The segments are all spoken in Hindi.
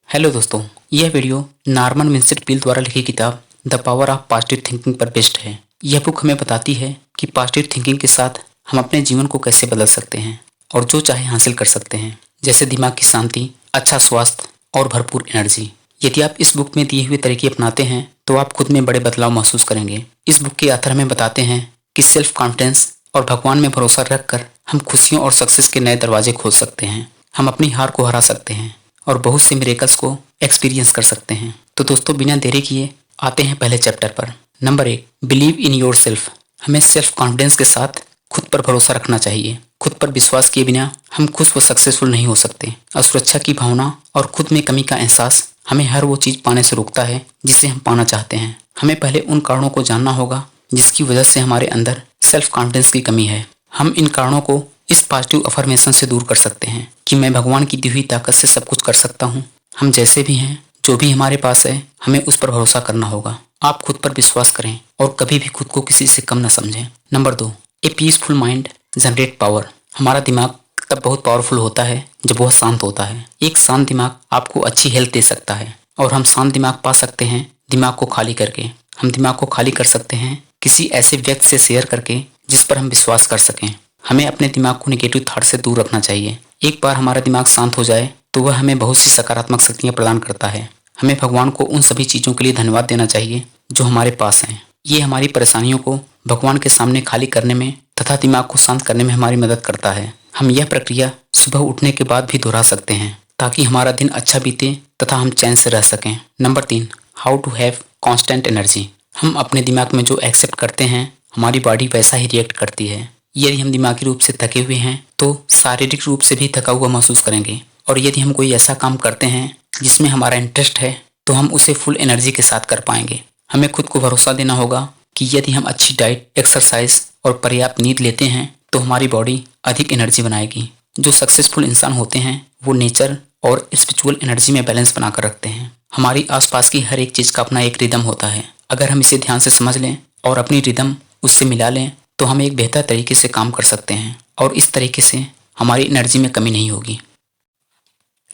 हेलो दोस्तों, यह वीडियो नॉर्मन विंसेंट पील द्वारा लिखी किताब the power of positive thinking पर बेस्ड है। यह बुक हमें बताती है कि पॉजिटिव थिंकिंग के साथ हम अपने जीवन को कैसे बदल सकते हैं और जो चाहे हासिल कर सकते हैं, जैसे दिमाग की शांति, अच्छा स्वास्थ्य और भरपूर एनर्जी। यदि आप इस बुक में दिए हुए तरीके अपनाते हैं तो आप खुद में बड़े बदलाव महसूस करेंगे। इस बुक के ऑथर हमें बताते हैं कि सेल्फ कॉन्फिडेंस और भगवान में भरोसा रखकर हम खुशियों और सक्सेस के नए दरवाजे खोल सकते हैं। हम अपनी हार को हरा सकते हैं और बहुत से मिरेकल्स को एक्सपीरियंस कर सकते हैं। तो दोस्तों, बिना देरी किए आते हैं पहले चैप्टर पर। Number 1, believe in your self. हमें सेल्फ कॉन्फिडेंस के साथ खुद पर भरोसा रखना चाहिए। खुद पर विश्वास किए बिना हम खुश व सक्सेसफुल नहीं हो सकते। असुरक्षा की भावना और खुद में कमी का एहसास हमें हर वो चीज पाने से रोकता है जिसे हम पाना चाहते हैं। हमें पहले उन कारणों को जानना होगा जिसकी वजह से हमारे अंदर सेल्फ कॉन्फिडेंस की कमी है। हम इन कारणों को इस पॉजिटिव अफर्मेशन से दूर कर सकते हैं कि मैं भगवान की दी हुई ताकत से सब कुछ कर सकता हूँ। हम जैसे भी हैं, जो भी हमारे पास है, हमें उस पर भरोसा करना होगा। आप खुद पर विश्वास करें और कभी भी खुद को किसी से कम न समझें। नंबर 2, ए पीसफुल माइंड जनरेट पावर। हमारा दिमाग तब बहुत पावरफुल होता है जब वह शांत होता है। एक शांत दिमाग आपको अच्छी हेल्थ दे सकता है और हम शांत दिमाग पा सकते हैं दिमाग को खाली करके। हम दिमाग को खाली कर सकते हैं किसी ऐसे व्यक्ति से शेयर करके जिस पर हम विश्वास कर सकें। हमें अपने दिमाग को नेगेटिव थॉट से दूर रखना चाहिए। एक बार हमारा दिमाग शांत हो जाए तो वह हमें बहुत सी सकारात्मक शक्तियाँ प्रदान करता है। हमें भगवान को उन सभी चीज़ों के लिए धन्यवाद देना चाहिए जो हमारे पास हैं। ये हमारी परेशानियों को भगवान के सामने खाली करने में तथा दिमाग को शांत करने में हमारी मदद करता है। हम यह प्रक्रिया सुबह उठने के बाद भी दोहरा सकते हैं ताकि हमारा दिन अच्छा बीते तथा हम चैन से रह सकें। Number 3, how to have constant energy. हम अपने दिमाग में जो एक्सेप्ट करते हैं हमारी बॉडी वैसा ही रिएक्ट करती है। यदि हम दिमागी रूप से थके हुए हैं तो शारीरिक रूप से भी थका हुआ महसूस करेंगे, और यदि हम कोई ऐसा काम करते हैं जिसमें हमारा इंटरेस्ट है तो हम उसे फुल एनर्जी के साथ कर पाएंगे। हमें खुद को भरोसा देना होगा कि यदि हम अच्छी डाइट, एक्सरसाइज और पर्याप्त नींद लेते हैं तो हमारी बॉडी अधिक एनर्जी बनाएगी। जो सक्सेसफुल इंसान होते हैं वो नेचर और स्पिरिचुअल एनर्जी में बैलेंस बनाकर रखते हैं। हमारी आसपास की हर एक चीज़ का अपना एक रिदम होता है। अगर हम इसे ध्यान से समझ लें और अपनी रिदम उससे मिला लें तो हम एक बेहतर तरीके से काम कर सकते हैं और इस तरीके से हमारी एनर्जी में कमी नहीं होगी।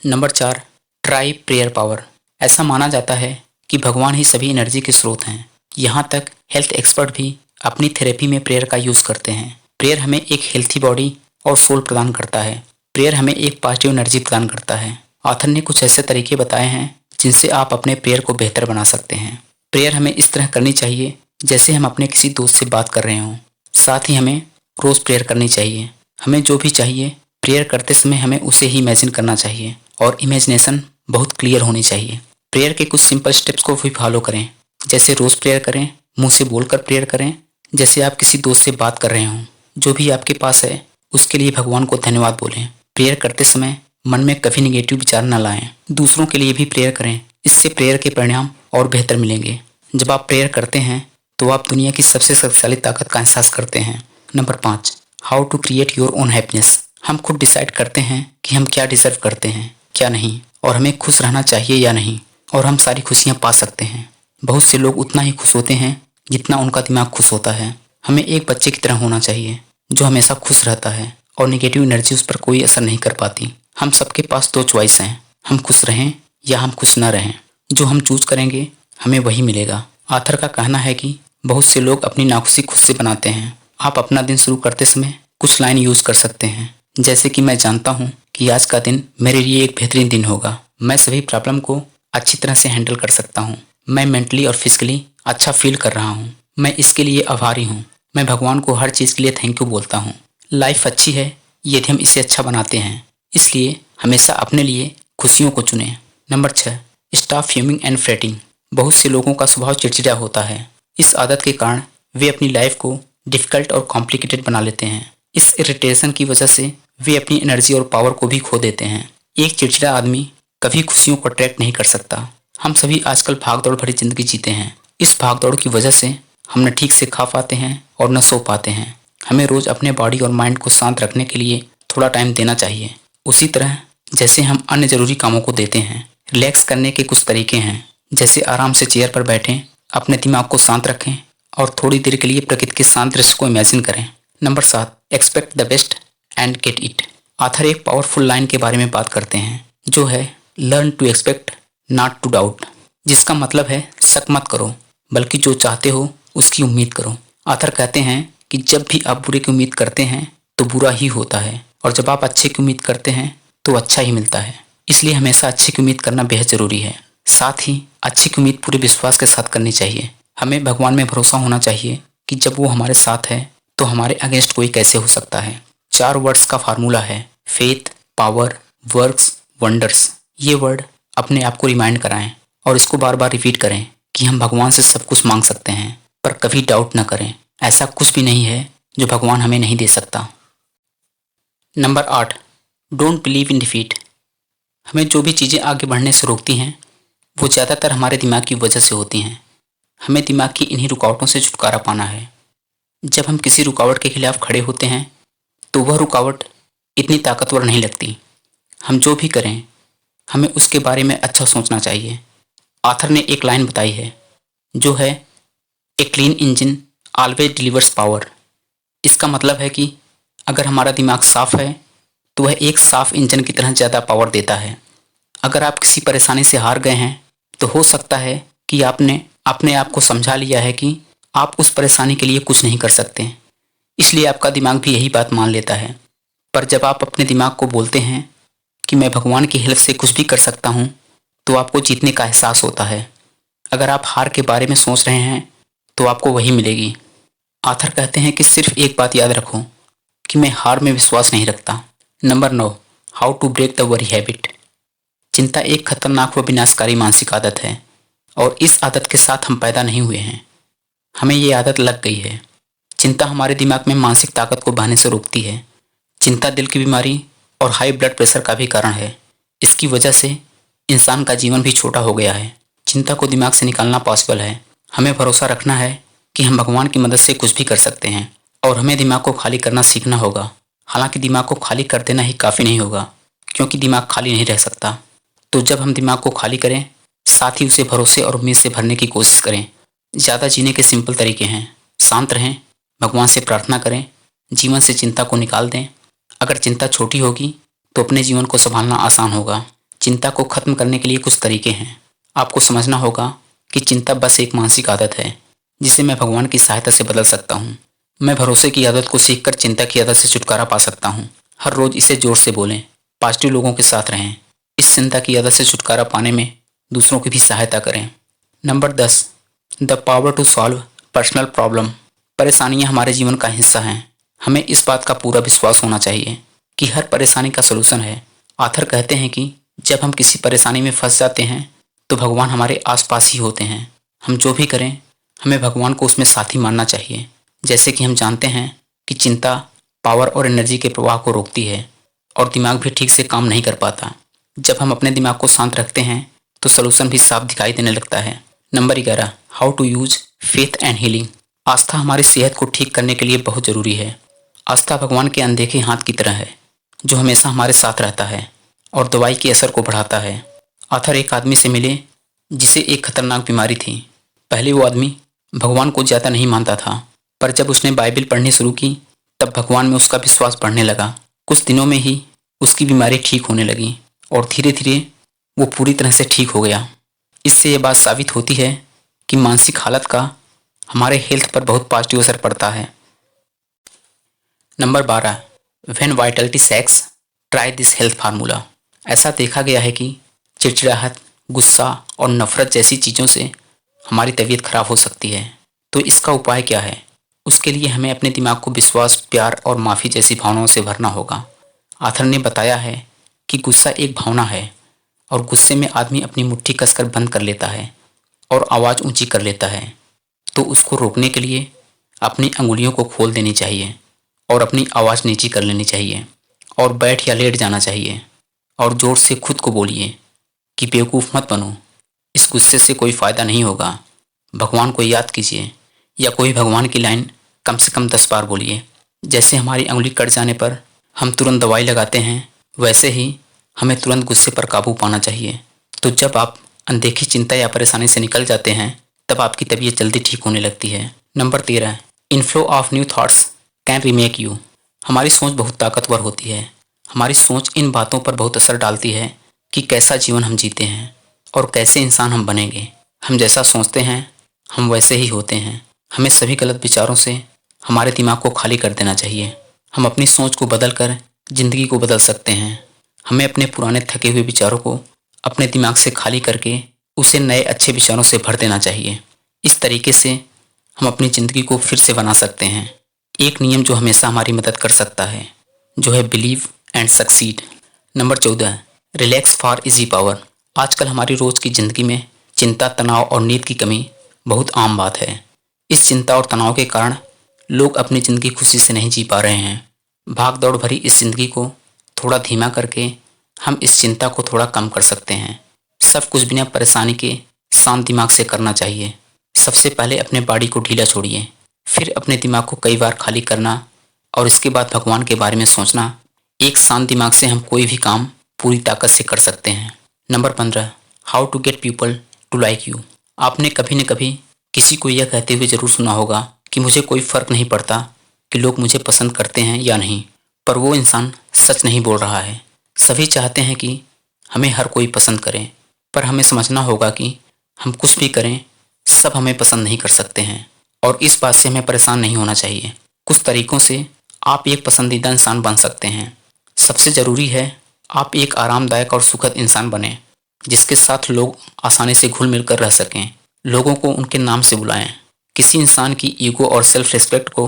Number 4, try prayer power. ऐसा माना जाता है कि भगवान ही सभी एनर्जी के स्रोत हैं। यहाँ तक हेल्थ एक्सपर्ट भी अपनी थेरेपी में प्रेयर का यूज़ करते हैं। प्रेयर हमें एक हेल्थी बॉडी और सोल प्रदान करता है। प्रेयर हमें एक पॉजिटिव एनर्जी प्रदान करता है। ऑथर ने कुछ ऐसे तरीके बताए हैं जिनसे आप अपने प्रेयर को बेहतर बना सकते हैं। प्रेयर हमें इस तरह करनी चाहिए जैसे हम अपने किसी दोस्त से बात कर रहे हों। साथ ही हमें रोज़ प्रेयर करनी चाहिए। हमें जो भी चाहिए प्रेयर करते समय हमें उसे ही इमेजिन करना चाहिए और इमेजिनेशन बहुत क्लियर होनी चाहिए। प्रेयर के कुछ सिंपल स्टेप्स को भी फॉलो करें, जैसे रोज़ प्रेयर करें, मुंह से बोलकर प्रेयर करें, जैसे आप किसी दोस्त से बात कर रहे हों। जो भी आपके पास है उसके लिए भगवान को धन्यवाद बोलें। प्रेयर करते समय मन में कभी निगेटिव विचार न लाएं। दूसरों के लिए भी प्रेयर करें, इससे प्रेयर के परिणाम और बेहतर मिलेंगे। जब आप प्रेयर करते हैं तो आप दुनिया की सबसे शक्तिशाली ताकत का एहसास करते हैं। Number 5, how to create your own happiness. हम खुद डिसाइड करते हैं कि हम क्या डिजर्व करते हैं, क्या नहीं, और हमें खुश रहना चाहिए या नहीं, और हम सारी खुशियाँ पा सकते हैं। बहुत से लोग उतना ही खुश होते हैं जितना उनका दिमाग खुश होता है। हमें एक बच्चे की तरह होना चाहिए जो हमेशा खुश रहता है और निगेटिव एनर्जी उस पर कोई असर नहीं कर पाती। हम सबके पास 2 चॉइस हैं, हम खुश रहें या हम खुश न रहें। जो हम चूज करेंगे हमें वही मिलेगा। ऑथर का कहना है कि बहुत से लोग अपनी नाखुशी खुद से बनाते हैं। आप अपना दिन शुरू करते समय कुछ लाइन यूज कर सकते हैं, जैसे कि मैं जानता हूँ कि आज का दिन मेरे लिए एक बेहतरीन दिन होगा। मैं सभी प्रॉब्लम को अच्छी तरह से हैंडल कर सकता हूँ। मैं मेंटली और फिजिकली अच्छा फील कर रहा हूँ। मैं इसके लिए आभारी हूँ। मैं भगवान को हर चीज़ के लिए थैंक यू बोलता हूँ। लाइफ अच्छी है यदि हम इसे अच्छा बनाते हैं, इसलिए हमेशा अपने लिए खुशियों को चुनें। Number 6, stop fuming and fretting. बहुत से लोगों का स्वभाव चिड़चिड़ा होता है। इस आदत के कारण वे अपनी लाइफ को डिफ़िकल्ट और कॉम्प्लिकेटेड बना लेते हैं। इस इरिटेशन की वजह से वे अपनी एनर्जी और पावर को भी खो देते हैं। एक चिड़चिड़ा आदमी कभी खुशियों को अट्रैक्ट नहीं कर सकता। हम सभी आजकल भागदौड़ भरी जिंदगी जीते हैं। इस भागदौड़ की वजह से हम न ठीक से खा पाते हैं और न सो पाते हैं। हमें रोज़ अपने बॉडी और माइंड को शांत रखने के लिए थोड़ा टाइम देना चाहिए, उसी तरह जैसे हम अन्य ज़रूरी कामों को देते हैं। रिलैक्स करने के कुछ तरीके हैं, जैसे आराम से चेयर पर बैठें, अपने दिमाग को शांत रखें और थोड़ी देर के लिए प्रकृति के शांत दृश्य को इमेजिन करें। Number 7, expect the best and get it. Author एक पावरफुल लाइन के बारे में बात करते हैं जो है, learn to expect not to doubt, जिसका मतलब है शक मत करो, बल्कि जो चाहते हो उसकी उम्मीद करो। आथर कहते हैं कि जब भी आप बुरे की उम्मीद करते हैं तो बुरा ही होता है, और जब आप अच्छे की उम्मीद करते हैं तो अच्छा ही मिलता है। इसलिए हमेशा अच्छे की उम्मीद करना बेहद ज़रूरी है। साथ ही अच्छे की उम्मीद पूरे विश्वास के साथ करनी चाहिए। हमें भगवान में भरोसा होना चाहिए कि जब वो हमारे साथ है तो हमारे अगेंस्ट कोई कैसे हो सकता है। 4 वर्ड्स का फार्मूला है, फेथ, पावर, वर्क्स, वंडर्स। ये वर्ड अपने आप को रिमाइंड कराएं और इसको बार बार रिपीट करें कि हम भगवान से सब कुछ मांग सकते हैं, पर कभी डाउट न करें। ऐसा कुछ भी नहीं है जो भगवान हमें नहीं दे सकता। Number 8, don't believe in defeat. हमें जो भी चीज़ें आगे बढ़ने से रोकती हैं वो ज़्यादातर हमारे दिमाग की वजह से होती हैं। हमें दिमाग की इन्हीं रुकावटों से छुटकारा पाना है। जब हम किसी रुकावट के खिलाफ खड़े होते हैं तो वह रुकावट इतनी ताकतवर नहीं लगती। हम जो भी करें हमें उसके बारे में अच्छा सोचना चाहिए। आथर ने एक लाइन बताई है जो है, a clean engine always delivers power. इसका मतलब है कि अगर हमारा दिमाग साफ है तो वह एक साफ इंजन की तरह ज़्यादा पावर देता है। अगर आप किसी परेशानी से हार गए हैं तो हो सकता है कि आपने अपने आप को समझा लिया है कि आप उस परेशानी के लिए कुछ नहीं कर सकते, इसलिए आपका दिमाग भी यही बात मान लेता है। पर जब आप अपने दिमाग को बोलते हैं कि मैं भगवान की हेल्प से कुछ भी कर सकता हूँ, तो आपको जीतने का एहसास होता है। अगर आप हार के बारे में सोच रहे हैं तो आपको वही मिलेगी। आथर कहते हैं कि सिर्फ एक बात याद रखो कि मैं हार में विश्वास नहीं रखता। Number 9, how to break the worry habit. चिंता एक खतरनाक व विनाशकारी मानसिक आदत है, और इस आदत के साथ हम पैदा नहीं हुए हैं, हमें ये आदत लग गई है। चिंता हमारे दिमाग में मानसिक ताकत को बहने से रोकती है। चिंता दिल की बीमारी और हाई ब्लड प्रेशर का भी कारण है। इसकी वजह से इंसान का जीवन भी छोटा हो गया है। चिंता को दिमाग से निकालना पॉसिबल है। हमें भरोसा रखना है कि हम भगवान की मदद से कुछ भी कर सकते हैं, और हमें दिमाग को खाली करना सीखना होगा। हालांकि दिमाग को खाली कर देना ही काफ़ी नहीं होगा, क्योंकि दिमाग खाली नहीं रह सकता। तो जब हम दिमाग को खाली करें, साथ ही उसे भरोसे और उम्मीद से भरने की कोशिश करें। ज़्यादा जीने के सिंपल तरीके हैं, शांत रहें, भगवान से प्रार्थना करें, जीवन से चिंता को निकाल दें। अगर चिंता छोटी होगी तो अपने जीवन को संभालना आसान होगा। चिंता को खत्म करने के लिए कुछ तरीके हैं। आपको समझना होगा कि चिंता बस एक मानसिक आदत है जिसे मैं भगवान की सहायता से बदल सकता हूँ। मैं भरोसे की आदत को सीखकर चिंता की आदत से छुटकारा पा सकता हूँ। हर रोज इसे जोर से बोलें, पॉजिटिव लोगों के साथ रहें। इस चिंता की आदत से छुटकारा पाने में दूसरों की भी सहायता करें। Number 10, the power to solve personal problem. परेशानियां हमारे जीवन का हिस्सा हैं। हमें इस बात का पूरा विश्वास होना चाहिए कि हर परेशानी का सलूशन है। आथर कहते हैं कि जब हम किसी परेशानी में फंस जाते हैं तो भगवान हमारे आसपास ही होते हैं। हम जो भी करें हमें भगवान को उसमें साथी मानना चाहिए। जैसे कि हम जानते हैं कि चिंता पावर और एनर्जी के प्रवाह को रोकती है और दिमाग भी ठीक से काम नहीं कर पाता। जब हम अपने दिमाग को शांत रखते हैं तो सलूशन भी साफ दिखाई देने लगता है। Number 11, how to use faith and healing. आस्था हमारी सेहत को ठीक करने के लिए बहुत ज़रूरी है। आस्था भगवान के अनदेखे हाथ की तरह है जो हमेशा हमारे साथ रहता है और दवाई के असर को बढ़ाता है। आथर एक आदमी से मिले जिसे एक खतरनाक बीमारी थी। पहले वो आदमी भगवान को ज़्यादा नहीं मानता था, पर जब उसने बाइबल पढ़नी शुरू की तब भगवान में उसका विश्वास बढ़ने लगा। कुछ दिनों में ही उसकी बीमारी ठीक होने लगी और धीरे धीरे वो पूरी तरह से ठीक हो गया। इससे ये बात साबित होती है कि मानसिक हालत का हमारे हेल्थ पर बहुत पॉजिटिव असर पड़ता है। Number 12, when vitality sags try this health formula. ऐसा देखा गया है कि चिड़चिड़ाहट, गुस्सा और नफरत जैसी चीज़ों से हमारी तबीयत खराब हो सकती है। तो इसका उपाय क्या है? उसके लिए हमें अपने दिमाग को विश्वास, प्यार और माफ़ी जैसी भावनाओं से भरना होगा। आथर ने बताया है कि गुस्सा एक भावना है और गुस्से में आदमी अपनी मुट्ठी कसकर बंद कर लेता है और आवाज़ ऊंची कर लेता है। तो उसको रोकने के लिए अपनी अंगुलियों को खोल देनी चाहिए और अपनी आवाज़ नीची कर लेनी चाहिए और बैठ या लेट जाना चाहिए और ज़ोर से खुद को बोलिए कि बेवकूफ़ मत बनो, इस गुस्से से कोई फ़ायदा नहीं होगा। भगवान को याद कीजिए या कोई भगवान की लाइन कम से कम 10 बार बोलिए। जैसे हमारी अंगुली कट जाने पर हम तुरंत दवाई लगाते हैं, वैसे ही हमें तुरंत गुस्से पर काबू पाना चाहिए। तो जब आप अनदेखी चिंता या परेशानी से निकल जाते हैं तब आपकी तबीयत जल्दी ठीक होने लगती है। Number 13, inflow of new thoughts can remake you. हमारी सोच बहुत ताकतवर होती है। हमारी सोच इन बातों पर बहुत असर डालती है कि कैसा जीवन हम जीते हैं और कैसे इंसान हम बनेंगे। हम जैसा सोचते हैं हम वैसे ही होते हैं। हमें सभी गलत विचारों से हमारे दिमाग को खाली कर देना चाहिए। हम अपनी सोच को बदल कर जिंदगी को बदल सकते हैं। हमें अपने पुराने थके हुए विचारों को अपने दिमाग से खाली करके उसे नए अच्छे विचारों से भर देना चाहिए। इस तरीके से हम अपनी ज़िंदगी को फिर से बना सकते हैं। एक नियम जो हमेशा हमारी मदद कर सकता है, जो है believe and succeed. Number 14, relax for easy power. आजकल हमारी रोज़ की ज़िंदगी में चिंता, तनाव और नींद की कमी बहुत आम बात है। इस चिंता और तनाव के कारण लोग अपनी ज़िंदगी खुशी से नहीं जी पा रहे हैं। भाग दौड़ भरी इस ज़िंदगी को थोड़ा धीमा करके हम इस चिंता को थोड़ा कम कर सकते हैं। सब कुछ बिना परेशानी के शांत दिमाग से करना चाहिए। सबसे पहले अपने बॉडी को ढीला छोड़िए, फिर अपने दिमाग को कई बार खाली करना और इसके बाद भगवान के बारे में सोचना। एक शांत दिमाग से हम कोई भी काम पूरी ताकत से कर सकते हैं। Number 15, how to get people to like you. आपने कभी न कभी किसी को यह कहते हुए ज़रूर सुना होगा कि मुझे कोई फ़र्क नहीं पड़ता कि लोग मुझे पसंद करते हैं या नहीं। पर वो इंसान सच नहीं बोल रहा है। सभी चाहते हैं कि हमें हर कोई पसंद करे, पर हमें समझना होगा कि हम कुछ भी करें सब हमें पसंद नहीं कर सकते हैं और इस बात से हमें परेशान नहीं होना चाहिए। कुछ तरीकों से आप एक पसंदीदा इंसान बन सकते हैं। सबसे ज़रूरी है आप एक आरामदायक और सुखद इंसान बने जिसके साथ लोग आसानी से घुल मिल कर रह सकें। लोगों को उनके नाम से बुलाएं। किसी इंसान की ईगो और सेल्फ रिस्पेक्ट को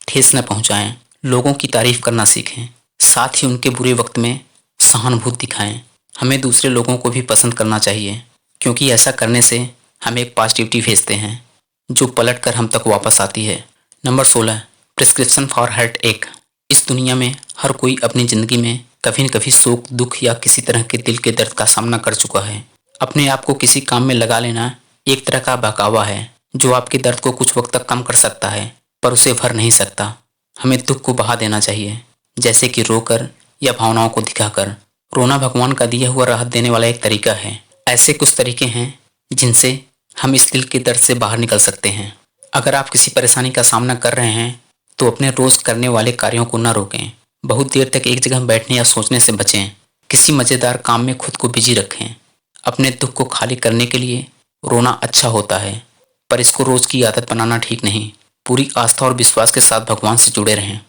ठेस न पहुंचाएं। लोगों की तारीफ करना सीखें, साथ ही उनके बुरे वक्त में सहानुभूति दिखाएं। हमें दूसरे लोगों को भी पसंद करना चाहिए क्योंकि ऐसा करने से हम एक पॉजिटिविटी भेजते हैं जो पलट कर हम तक वापस आती है। नंबर 16, प्रिस्क्रिप्शन फॉर हार्ट एक। इस दुनिया में हर कोई अपनी ज़िंदगी में कभी न कभी शोक, दुख या किसी तरह के दिल के दर्द का सामना कर चुका है। अपने आप को किसी काम में लगा लेना एक तरह का बहकावा है जो आपके दर्द को कुछ वक्त तक कम कर सकता है पर उसे भर नहीं सकता। हमें दुख को बहा देना चाहिए, जैसे कि रोकर या भावनाओं को दिखाकर। रोना भगवान का दिया हुआ राहत देने वाला एक तरीका है। ऐसे कुछ तरीके हैं जिनसे हम इस दिल के दर्द से बाहर निकल सकते हैं। अगर आप किसी परेशानी का सामना कर रहे हैं तो अपने रोज़ करने वाले कार्यों को न रोकें। बहुत देर तक एक जगह बैठने या सोचने से बचें। किसी मज़ेदार काम में खुद को बिजी रखें। अपने दुख को खाली करने के लिए रोना अच्छा होता है, पर इसको रोज़ की आदत बनाना ठीक नहीं। पूरी आस्था और विश्वास के साथ भगवान से जुड़े रहें।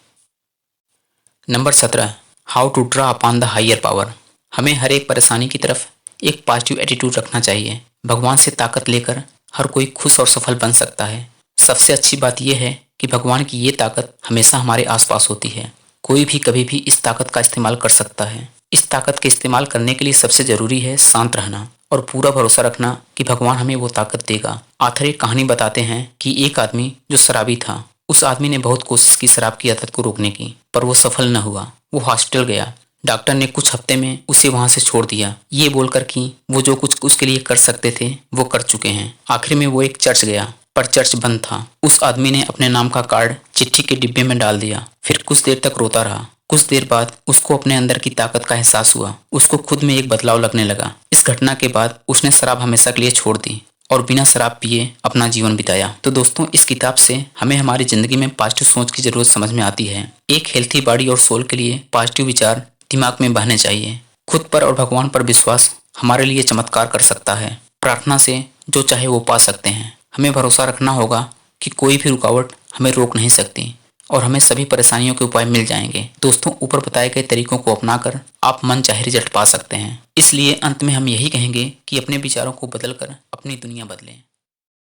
Number 17, how to draw upon the higher power. हमें हर एक परेशानी की तरफ एक पॉजिटिव एटीट्यूड रखना चाहिए। भगवान से ताकत लेकर हर कोई खुश और सफल बन सकता है। सबसे अच्छी बात यह है कि भगवान की ये ताकत हमेशा हमारे आसपास होती है। कोई भी कभी भी इस ताकत का इस्तेमाल कर सकता है। इस ताकत के इस्तेमाल करने के लिए सबसे ज़रूरी है शांत रहना और पूरा भरोसा रखना कि भगवान हमें वो ताकत देगा। आखिर एक कहानी बताते हैं कि एक आदमी जो शराबी था, उस आदमी ने बहुत कोशिश की शराब की आदत को रोकने की, पर वो सफल न हुआ। वो हॉस्पिटल गया। डॉक्टर ने कुछ हफ्ते में उसे वहां से छोड़ दिया, ये बोलकर कि वो जो कुछ उसके लिए कर सकते थे वो कर चुके हैं। आखिर में वो एक चर्च गया, पर चर्च बंद था। उस आदमी ने अपने नाम का कार्ड चिट्ठी के डिब्बे में डाल दिया, फिर कुछ देर तक रोता रहा। कुछ देर बाद उसको अपने अंदर की ताकत का एहसास हुआ। उसको खुद में एक बदलाव लगने लगा। इस घटना के बाद उसने शराब हमेशा के लिए छोड़ दी और बिना शराब पिए अपना जीवन बिताया। तो दोस्तों, इस किताब से हमें हमारी जिंदगी में पॉजिटिव सोच की जरूरत समझ में आती है। एक हेल्थी बॉडी और सोल के लिए पॉजिटिव विचार दिमाग में बहने चाहिए। खुद पर और भगवान पर विश्वास हमारे लिए चमत्कार कर सकता है। प्रार्थना से जो चाहे वो पा सकते हैं। हमें भरोसा रखना होगा कि कोई भी रुकावट हमें रोक नहीं सकती और हमें सभी परेशानियों के उपाय मिल जाएंगे। दोस्तों, ऊपर बताए गए तरीकों को अपनाकर आप मन चाहे रिजल्ट पा सकते हैं। इसलिए अंत में हम यही कहेंगे कि अपने विचारों को बदलकर अपनी दुनिया बदलें।